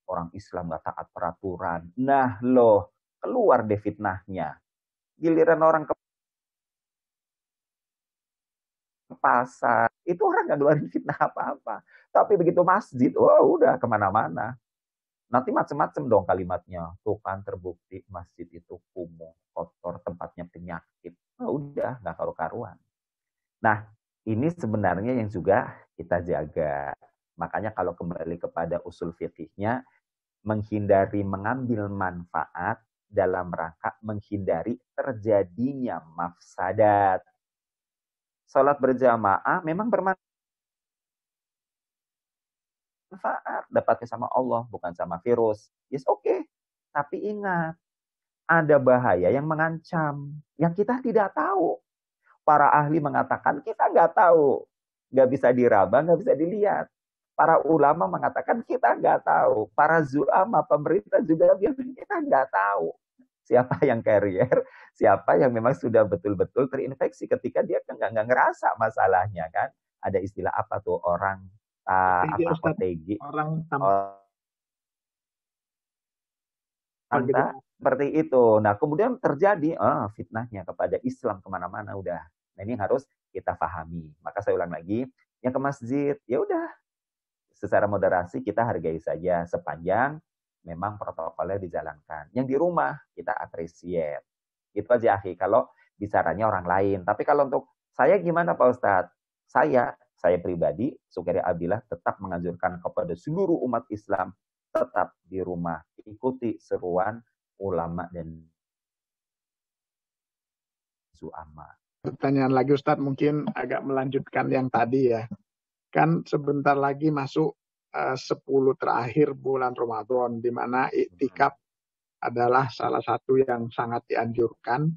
orang Islam gak taat peraturan. Nah loh, keluar deh fitnahnya. Giliran orang ke pasar, itu orang gak ngeluarin fitnah apa-apa. Tapi begitu masjid, udah kemana-mana. Nanti macem-macem dong kalimatnya. Tuh kan terbukti masjid itu kumuh, kotor, tempatnya penyakit. Udah, gak karu-karuan. Nah, ini sebenarnya yang juga kita jaga. Makanya kalau kembali kepada usul fikihnya, menghindari mengambil manfaat dalam rangka menghindari terjadinya mafsadat. Salat berjamaah memang bermanfaat, dapatnya sama Allah, bukan sama virus. Yes, oke. Tapi ingat, ada bahaya yang mengancam, yang kita tidak tahu. Para ahli mengatakan kita nggak tahu, nggak bisa diraba, nggak bisa dilihat. Para ulama mengatakan kita nggak tahu. Para zuama, pemerintah juga bilang kita nggak tahu. Siapa yang carrier, siapa yang memang sudah betul-betul terinfeksi ketika dia nggak ngerasa masalahnya kan. Ada istilah apa tuh orang OTG. Orang seperti itu. Nah, kemudian terjadi fitnahnya kepada Islam kemana-mana udah. Nah, ini harus kita pahami. Maka saya ulang lagi, yang ke masjid, ya udah secara moderasi kita hargai saja sepanjang memang protokolnya dijalankan. Yang di rumah kita appreciate. Itu aja akhi. Kalau bicaranya orang lain. Tapi kalau untuk saya gimana Pak Ustadz? Saya pribadi, Sukeri Abdillah tetap menganjurkan kepada seluruh umat Islam tetap di rumah, ikuti seruan ulama dan zuama. Pertanyaan lagi Ustadz, mungkin agak melanjutkan yang tadi ya. Kan sebentar lagi masuk 10 terakhir bulan Ramadan, di mana iktikaf adalah salah satu yang sangat dianjurkan.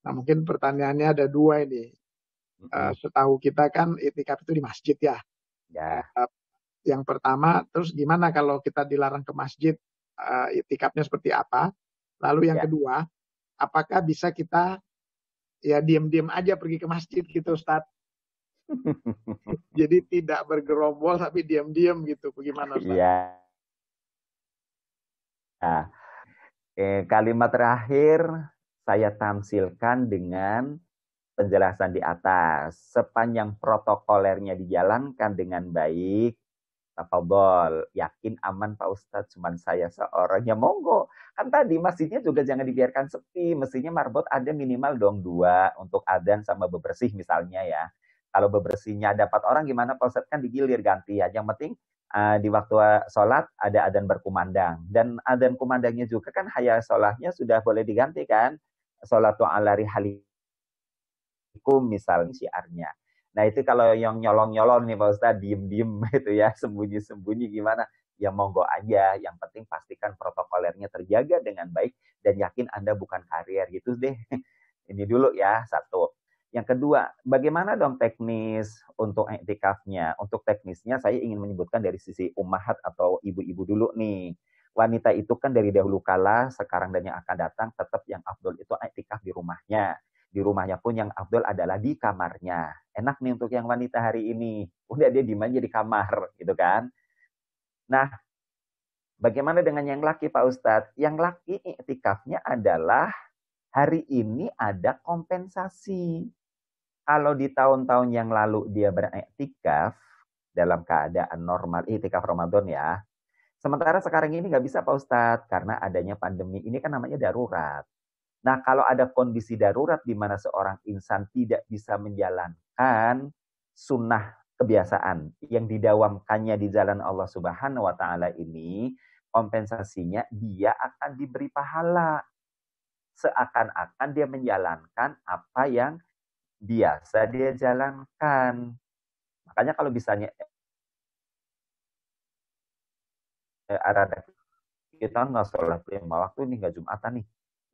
Nah, mungkin pertanyaannya ada dua ini. Setahu kita kan iktikaf itu di masjid ya. Yang pertama, terus gimana kalau kita dilarang ke masjid, iktikafnya seperti apa? Lalu yang kedua, apakah bisa kita ya diam-diam aja pergi ke masjid gitu Ustadz? Jadi tidak bergerombol tapi diam-diam gitu. Bagaimana Ustadz? Iya. Nah, kalimat terakhir saya tamsilkan dengan penjelasan di atas. Sepanjang protokolernya dijalankan dengan baik, tafadhol, yakin aman Pak Ustadz, cuman saya seorang, ya monggo. Kan tadi masjidnya juga jangan dibiarkan sepi, mestinya marbot ada minimal dong 2 untuk adzan sama bebersih misalnya ya. Kalau bebersihnya ada 4 orang gimana Pak Ustadz, kan digilir ganti ya. Yang penting di waktu sholat ada adzan berkumandang. Dan adzan kumandangnya juga kan hayya sholatnya sudah boleh diganti kan. sholatu ala rihalikum misalnya syiarnya. Nah itu kalau yang nyolong-nyolong nih Pak Ustadz, diem-diem gitu ya, sembunyi-sembunyi gimana, ya monggo aja. Yang penting pastikan protokolernya terjaga dengan baik dan yakin Anda bukan karier gitu deh. Ini dulu ya, satu. Yang kedua, bagaimana dong teknis untuk iktikafnya? Untuk teknisnya saya ingin menyebutkan dari sisi ummahat atau ibu-ibu dulu nih. Wanita itu kan dari dahulu kala, sekarang dan yang akan datang, tetap yang afdol itu iktikaf di rumahnya. Di rumahnya pun yang afdol adalah di kamarnya. Enak nih untuk yang wanita hari ini. Udah dia diem aja di kamar, gitu kan. Nah, bagaimana dengan yang laki Pak Ustadz? Yang laki iktikafnya adalah hari ini ada kompensasi. Kalau di tahun-tahun yang lalu dia beriktikaf dalam keadaan normal, iktikaf Ramadan ya. Sementara sekarang ini nggak bisa Pak Ustadz, karena adanya pandemi ini kan namanya darurat. Nah kalau ada kondisi darurat di mana seorang insan tidak bisa menjalankan sunnah kebiasaan yang didawamkannya di jalan Allah Subhanahu wa Ta'ala ini, kompensasinya dia akan diberi pahala. Seakan-akan dia menjalankan apa yang biasa dia jalankan. Makanya kalau misalnya kita nggak sholat 5 waktu ini nggak Jumatan nih.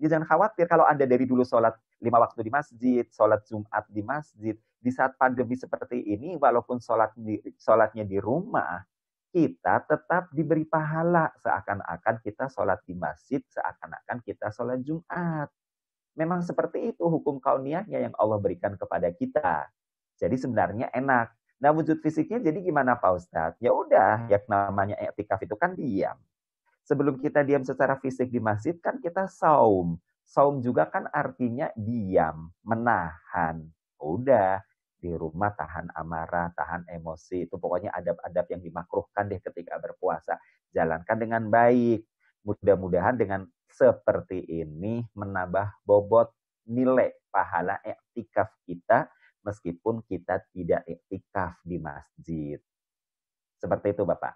Ya, jangan khawatir kalau Anda dari dulu sholat 5 waktu di masjid, sholat Jumat di masjid, di saat pandemi seperti ini, walaupun sholatnya di rumah, kita tetap diberi pahala. Seakan-akan kita sholat di masjid, seakan-akan kita sholat Jumat. Memang seperti itu hukum kauniannya yang Allah berikan kepada kita. Jadi sebenarnya enak. Nah wujud fisiknya jadi gimana Pak Ustadz? Ya udah, yang namanya i'tikaf itu kan diam. Sebelum kita diam secara fisik di masjid kan kita saum. Saum juga kan artinya diam, menahan. Udah, di rumah tahan amarah, tahan emosi. Itu pokoknya adab-adab yang dimakruhkan deh ketika berpuasa. Jalankan dengan baik. Mudah-mudahan dengan seperti ini menambah bobot nilai pahala i'tikaf kita meskipun kita tidak i'tikaf di masjid. Seperti itu Bapak.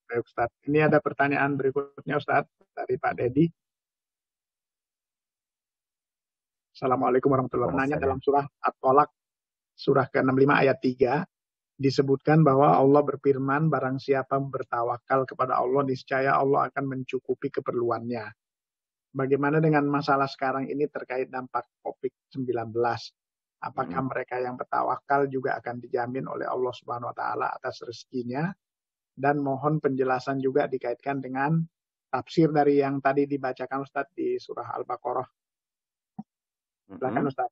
Baik Ustaz. Ini ada pertanyaan berikutnya Ustaz dari Pak Dedi. Assalamualaikum warahmatullahi wabarakatuh. Menanya dalam surah At-Tolak, surah ke-65 ayat 3, disebutkan bahwa Allah berfirman, barang siapa bertawakal kepada Allah, niscaya Allah akan mencukupi keperluannya. Bagaimana dengan masalah sekarang ini terkait dampak COVID-19? Apakah mereka yang bertawakal juga akan dijamin oleh Allah Subhanahu wa Ta'ala atas rezekinya? Dan mohon penjelasan juga dikaitkan dengan tafsir dari yang tadi dibacakan Ustadz di surah Al-Baqarah. Silakan Ustadz.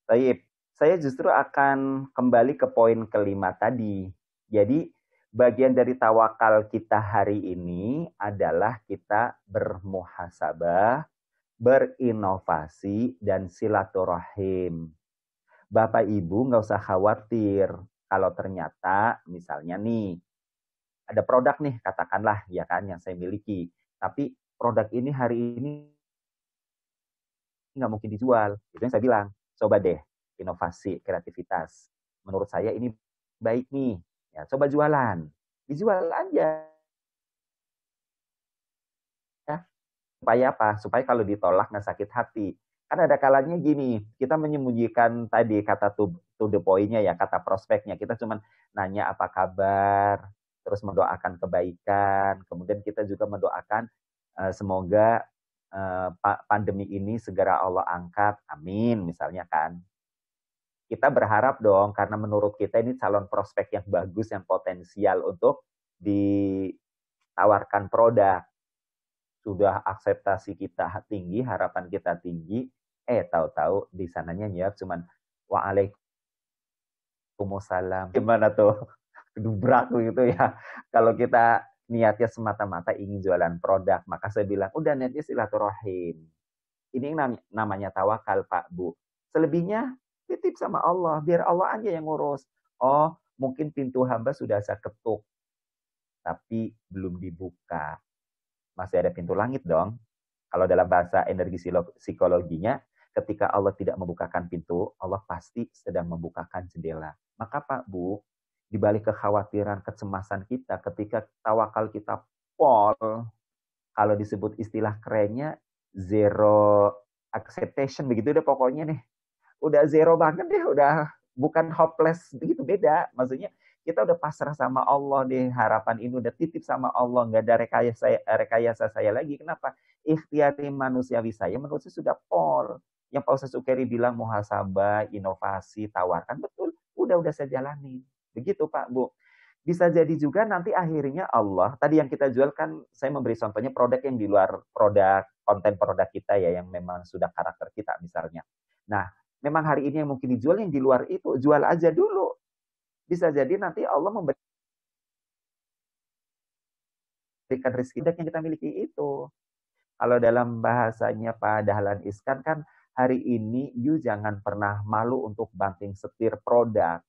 Baik, saya justru akan kembali ke poin kelima tadi. Jadi bagian dari tawakal kita hari ini adalah kita bermuhasabah, berinovasi, dan silaturahim. Bapak Ibu nggak usah khawatir kalau ternyata misalnya nih, ada produk nih katakanlah ya kan yang saya miliki. Tapi produk ini hari ini nggak mungkin dijual. Itu yang saya bilang, coba deh inovasi, kreativitas. Menurut saya ini baik nih. Ya, coba jualan. Dijual aja. Ya. Supaya apa? Supaya kalau ditolak nggak sakit hati. Kan ada kalanya gini, kita menyembunyikan tadi kata to the point-nya ya, kata prospeknya. Kita cuma nanya apa kabar, terus mendoakan kebaikan. Kemudian kita juga mendoakan semoga pandemi ini segera Allah angkat. Amin, misalnya kan. Kita berharap dong, karena menurut kita ini calon prospek yang bagus, yang potensial untuk ditawarkan produk. Sudah akseptasi kita tinggi, harapan kita tinggi, tahu-tahu di sananya jawab cuman waalaikumsalam. Gimana tuh? Kedubrak gitu ya. Kalau kita niatnya semata-mata ingin jualan produk, maka saya bilang, udah niatnya silaturahim. Ini namanya tawakal Pak Bu. Selebihnya titip sama Allah, biar Allah aja yang ngurus. Oh, mungkin pintu hamba sudah saya ketuk, tapi belum dibuka. Masih ada pintu langit dong. Kalau dalam bahasa energi psikologinya, ketika Allah tidak membukakan pintu, Allah pasti sedang membukakan jendela. Maka Pak Bu, di balik kekhawatiran, kecemasan kita, ketika tawakal kita pol, kalau disebut istilah kerennya, zero acceptation begitu deh pokoknya nih. Udah zero banget deh, udah bukan hopeless begitu, beda. Maksudnya kita udah pasrah sama Allah deh, harapan ini udah titip sama Allah, nggak ada rekayasa saya lagi. Kenapa? Ikhtiari manusiawi saya menurut saya sudah pol. Yang Pak Ustaz Sukeri bilang muhasabah, inovasi, tawarkan, betul. Udah saya jalani. Begitu Pak, Bu. Bisa jadi juga nanti akhirnya Allah, tadi yang kita jual kan, saya memberi contohnya produk yang di luar konten produk kita ya, yang memang sudah karakter kita misalnya. Nah, memang hari ini yang mungkin dijual, yang di luar itu, jual aja dulu. Bisa jadi nanti Allah memberikan rezeki yang kita miliki itu. Kalau dalam bahasanya Pak Dahlan Iskan kan, hari ini you jangan pernah malu untuk banting setir produk.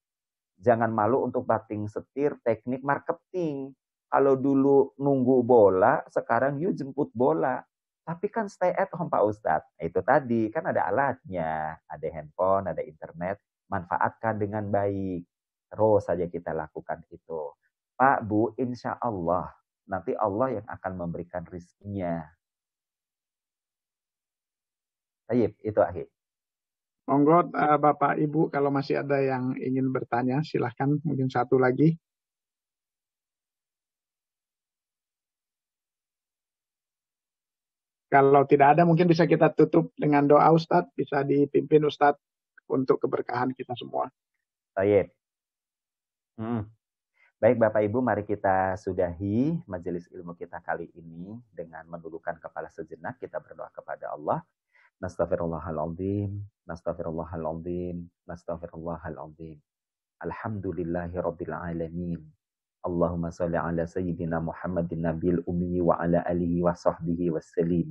Jangan malu untuk banting setir teknik marketing. Kalau dulu nunggu bola, sekarang you jemput bola. Tapi kan stay at home Pak Ustadz. Itu tadi, kan ada alatnya. Ada handphone, ada internet. Manfaatkan dengan baik. Terus saja kita lakukan itu. Pak, Bu, insya Allah. Nanti Allah yang akan memberikan rizkinya. Baik, itu akhir. Monggo Bapak Ibu, kalau masih ada yang ingin bertanya, silahkan mungkin satu lagi. Kalau tidak ada, mungkin bisa kita tutup dengan doa Ustadz, bisa dipimpin Ustadz untuk keberkahan kita semua. Baik. Baik Bapak Ibu, mari kita sudahi majelis ilmu kita kali ini dengan menundukkan kepala sejenak, kita berdoa kepada Allah. Nastaghfirullahaladzim, nastaghfirullahaladzim, nastaghfirullahaladzim. Alhamdulillahirabbil alamin. Allahumma shalli ala sayyidina Muhammadin nabiyil ummi wa ala alihi wa sahbihi wassalim.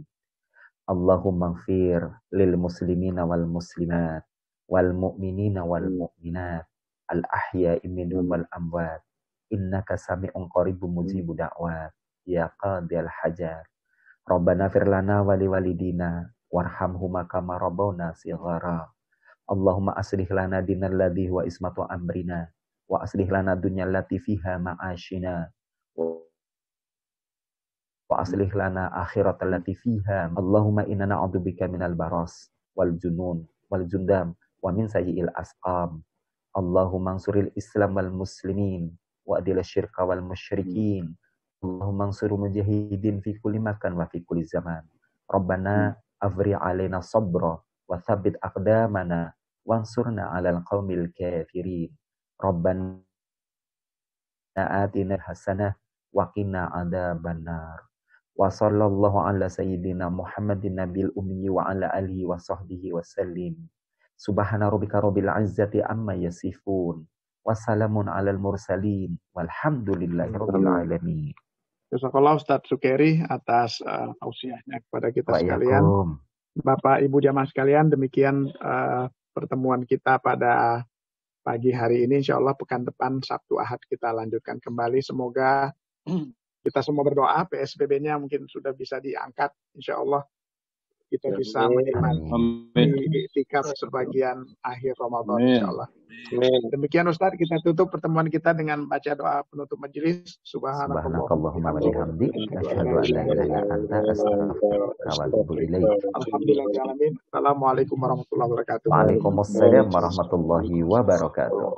Allahumma ighfir lil muslimina wal muslimat wal mu'minina wal mu'minat al ahya'i minhum wal amwat. Innaka sami'un qaribun mujibud da'wat ya qadil hajar. Rabbana fir lana wa liwalidina warhamhuma kama rabbawna shighara. Allahumma aslih lana dinal ladzi wa ismatu amrina wa aslih lana dunyal lati fiha ma'ashina wa aslih lana akhiratal lati fiha. Allahumma inna na'udzubika minal baras wal junun wal jundam wa min sayyi'il asqam. Allahumma ansuril islam wal muslimin wa adil syirka wal musyrikin. Allahumma ansur mujahidin fi kulli makan wa fi kulli zaman. Rabbana afri alaina sabra wa thabbit aqdamana wansurna 'alal qaumil kafirin. Rabbana atina hasanah wa qina adzabannar. Wa sallallahu ala sayyidina Muhammadin nabil ummi wa ala alihi wa sahbihi wasallim. Subhana rabbika rabbil izzati amma yasifun. Wassalamun alal mursalin. Walhamdulillahi rabbil alamin. Jazakallah Ustadz Sukeri atas tausiahnya kepada kita sekalian. Bapak Ibu jamaah sekalian, demikian pertemuan kita pada pagi hari ini. Insya Allah pekan depan Sabtu Ahad kita lanjutkan kembali. Semoga kita semua berdoa, PSBB-nya mungkin sudah bisa diangkat. Insya Allah kita bisa menikmati iktikaf sebagian akhir Ramadan. Insya Allah. Demikian Ustadz, kita tutup pertemuan kita dengan baca doa penutup majelis. Subhanakallahumma wa bihamdik, asyhadu an la ilaha illa anta, astaghfiruka wa atubu ilaik. Alhamdulillahirabbil alamin. Assalamualaikum warahmatullahi wabarakatuh. Waalaikumsalam warahmatullahi wabarakatuh.